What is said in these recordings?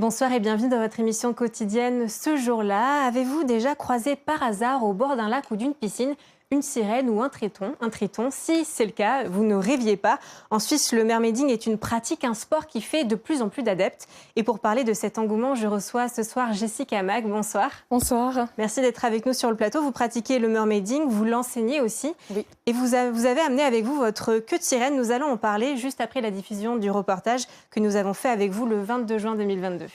Bonsoir et bienvenue dans votre émission quotidienne. Ce jour-là, avez-vous déjà croisé par hasard au bord d'un lac ou d'une piscine une sirène ou un triton? Si c'est le cas, vous ne rêviez pas. En Suisse, le mermaiding est une pratique, un sport qui fait de plus en plus d'adeptes. Et pour parler de cet engouement, je reçois ce soir Jessica Mag. Bonsoir. Bonsoir. Merci d'être avec nous sur le plateau. Vous pratiquez le mermaiding, vous l'enseignez aussi. Oui. Et vous avez amené avec vous votre queue de sirène. Nous allons en parler juste après la diffusion du reportage que nous avons fait avec vous le 22 juin 2022.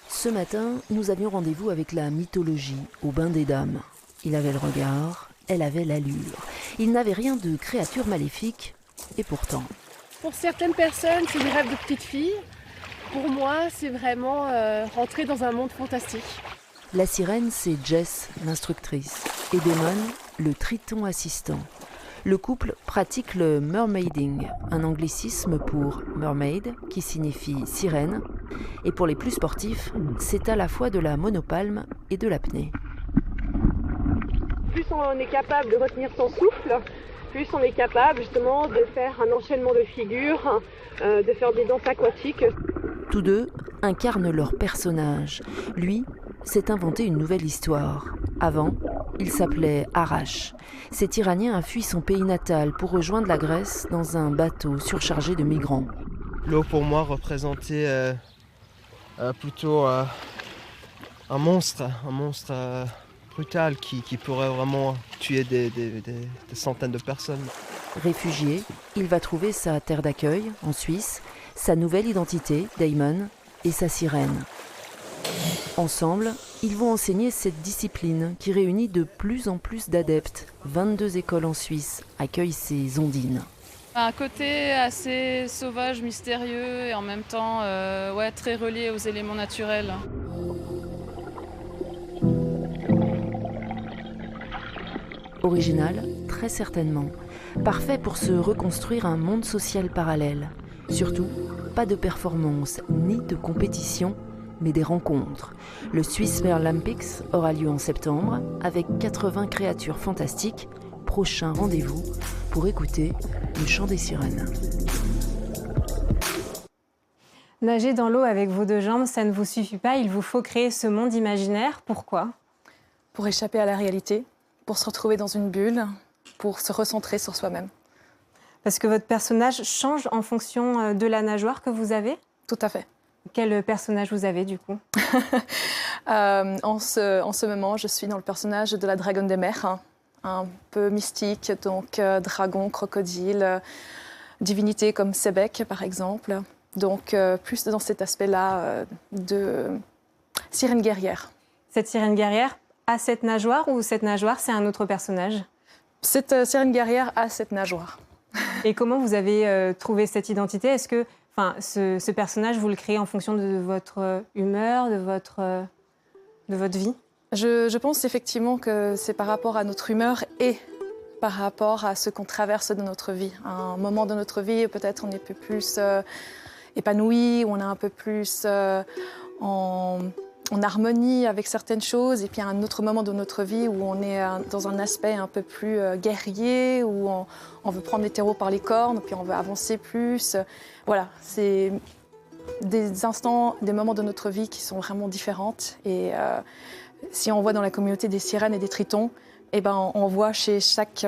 Ce matin, nous avions rendez-vous avec la mythologie au bain des dames. Il avait le regard, elle avait l'allure. Il n'avait rien de créature maléfique, et pourtant... Pour certaines personnes, c'est des rêves de petite fille. Pour moi, c'est vraiment rentrer dans un monde fantastique. La sirène, c'est Jess, l'instructrice, et Damon, le triton assistant. Le couple pratique le mermaiding, un anglicisme pour mermaid, qui signifie sirène. Et pour les plus sportifs, c'est à la fois de la monopalme et de l'apnée. Plus on est capable de retenir son souffle, plus on est capable justement de faire un enchaînement de figures, de faire des danses aquatiques. Tous deux incarnent leur personnage. Lui s'est inventé une nouvelle histoire. Avant, il s'appelait Arash. Cet Iranien a fui son pays natal pour rejoindre la Grèce dans un bateau surchargé de migrants. L'eau pour moi représentait plutôt un monstre brutal qui pourrait vraiment tuer des centaines de personnes. Réfugié, il va trouver sa terre d'accueil, en Suisse, sa nouvelle identité, Damon, et sa sirène. Ensemble, ils vont enseigner cette discipline qui réunit de plus en plus d'adeptes. 22 écoles en Suisse accueillent ces ondines. Un côté assez sauvage, mystérieux et en même temps très relié aux éléments naturels. Original, très certainement. Parfait pour se reconstruire un monde social parallèle. Surtout, pas de performance ni de compétition, mais des rencontres. Le Swiss Merlampics aura lieu en septembre avec 80 créatures fantastiques. Prochain rendez-vous pour écouter le chant des sirènes. Nager dans l'eau avec vos deux jambes, ça ne vous suffit pas. Il vous faut créer ce monde imaginaire. Pourquoi ? Pour échapper à la réalité, pour se retrouver dans une bulle, pour se recentrer sur soi-même. Parce que votre personnage change en fonction de la nageoire que vous avez ? Tout à fait. Quel personnage vous avez du coup ? En ce moment, je suis dans le personnage de la dragonne des mers, un peu mystique, donc dragon, crocodile, divinité comme Sebek par exemple. Donc plus dans cet aspect-là de sirène guerrière. Cette sirène guerrière a cette nageoire ou cette nageoire c'est un autre personnage ? Cette sirène guerrière a cette nageoire. Et comment vous avez trouvé cette identité ? Est-ce que ce personnage, vous le créez en fonction de votre humeur, de votre vie ? Je pense effectivement que c'est par rapport à notre humeur et par rapport à ce qu'on traverse de notre vie. À un moment de notre vie, peut-être on est un peu plus épanoui, ou on est un peu plus en harmonie avec certaines choses. Et puis à un autre moment de notre vie où on est dans un aspect un peu plus guerrier, où on veut prendre les taureaux par les cornes, puis on veut avancer plus. Voilà, c'est des instants, des moments de notre vie qui sont vraiment différentes. Et si on voit dans la communauté des sirènes et des tritons, eh ben, on voit chez chaque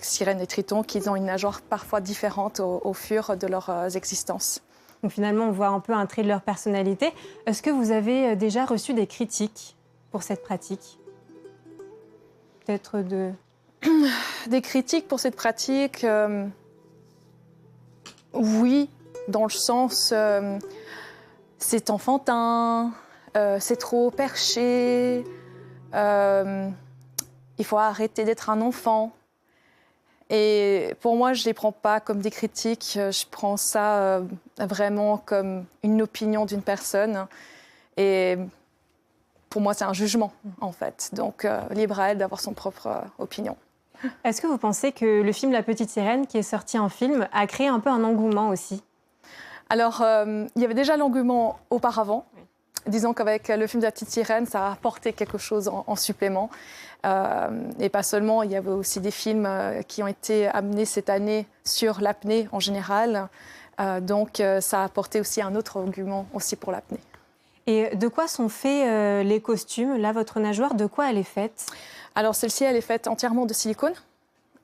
sirène et triton qu'ils ont une nageoire parfois différente au fur de leur existence. Donc finalement, on voit un peu un trait de leur personnalité. Est-ce que vous avez déjà reçu des critiques pour cette pratique ? Peut-être Des critiques pour cette pratique, oui, dans le sens c'est enfantin, c'est trop perché, il faut arrêter d'être un enfant. Et pour moi, je ne les prends pas comme des critiques, je prends ça vraiment comme une opinion d'une personne. Et pour moi, c'est un jugement, en fait. Donc, libre à elle d'avoir son propre opinion. Est-ce que vous pensez que le film La Petite Sirène, qui est sorti en film, a créé un peu un engouement aussi ? Alors, il y avait déjà l'engouement auparavant. Oui. Disons qu'avec le film de La Petite Sirène, ça a apporté quelque chose en supplément. Et pas seulement, il y avait aussi des films qui ont été amenés cette année sur l'apnée en général. Donc ça a apporté aussi un autre argument aussi pour l'apnée. Et de quoi sont faits les costumes? Là, votre nageoire, de quoi elle est faite? Alors celle-ci, elle est faite entièrement de silicone.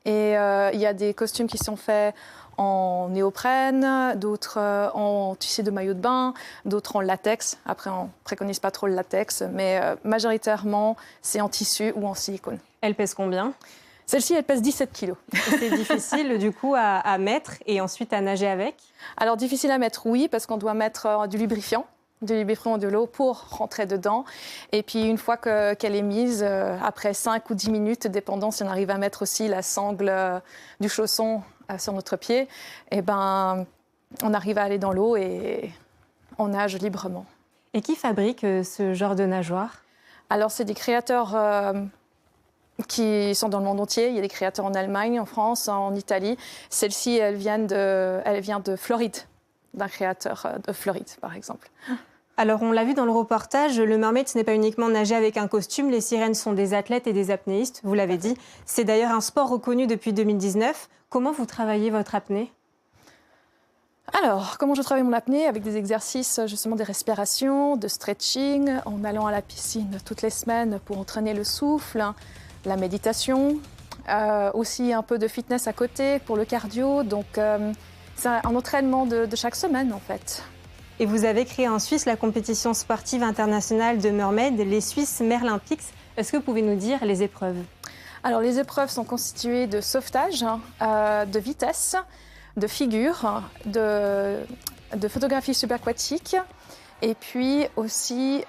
Et il y a des costumes qui sont faits en néoprène, d'autres en tissu de maillot de bain, d'autres en latex. Après, on ne préconise pas trop le latex, mais majoritairement, c'est en tissu ou en silicone. Elle pèse combien? Celle-ci, elle pèse 17 kg. C'est difficile, du coup, à mettre et ensuite à nager avec? Alors, difficile à mettre, oui, parce qu'on doit mettre du lubrifiant de l'eau pour rentrer dedans. Et puis, une fois qu'elle est mise, après 5 ou 10 minutes, dépendant si on arrive à mettre aussi la sangle du chausson sur notre pied, eh ben, on arrive à aller dans l'eau et on nage librement. Et qui fabrique ce genre de nageoire? Alors, c'est des créateurs qui sont dans le monde entier. Il y a des créateurs en Allemagne, en France, en Italie. Celle-ci, elle vient de Floride, d'un créateur de Floride, par exemple. Alors, on l'a vu dans le reportage, le mermaid, ce n'est pas uniquement nager avec un costume. Les sirènes sont des athlètes et des apnéistes, vous l'avez dit. C'est d'ailleurs un sport reconnu depuis 2019. Comment vous travaillez votre apnée? Alors, comment je travaille mon apnée? Avec des exercices, justement, des respirations, de stretching, en allant à la piscine toutes les semaines pour entraîner le souffle, la méditation, aussi un peu de fitness à côté pour le cardio. Donc, c'est un entraînement de chaque semaine, en fait. Et vous avez créé en Suisse la compétition sportive internationale de mermaid, les Swiss Merlympics. Est-ce que vous pouvez nous dire les épreuves? Alors, les épreuves sont constituées de sauvetage, de vitesse, de figure, de photographie subaquatique et puis aussi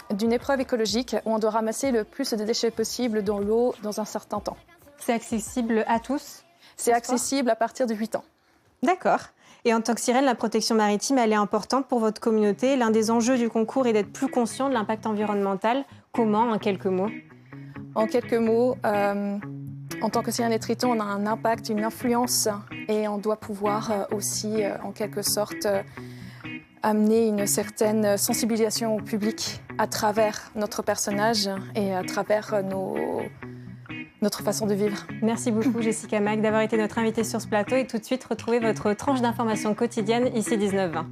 d'une épreuve écologique où on doit ramasser le plus de déchets possible dans l'eau dans un certain temps. C'est accessible à tous? C'est accessible à partir de 8 ans. D'accord. Et en tant que sirène, la protection maritime, elle est importante pour votre communauté. L'un des enjeux du concours est d'être plus conscient de l'impact environnemental. Comment, en quelques mots? En quelques mots, en tant que sirène et triton, on a un impact, une influence et on doit pouvoir aussi, en quelque sorte, amener une certaine sensibilisation au public à travers notre personnage et à travers notre façon de vivre. Merci beaucoup Jessica Mack d'avoir été notre invitée sur ce plateau et tout de suite retrouver votre tranche d'information quotidienne ici 19-20.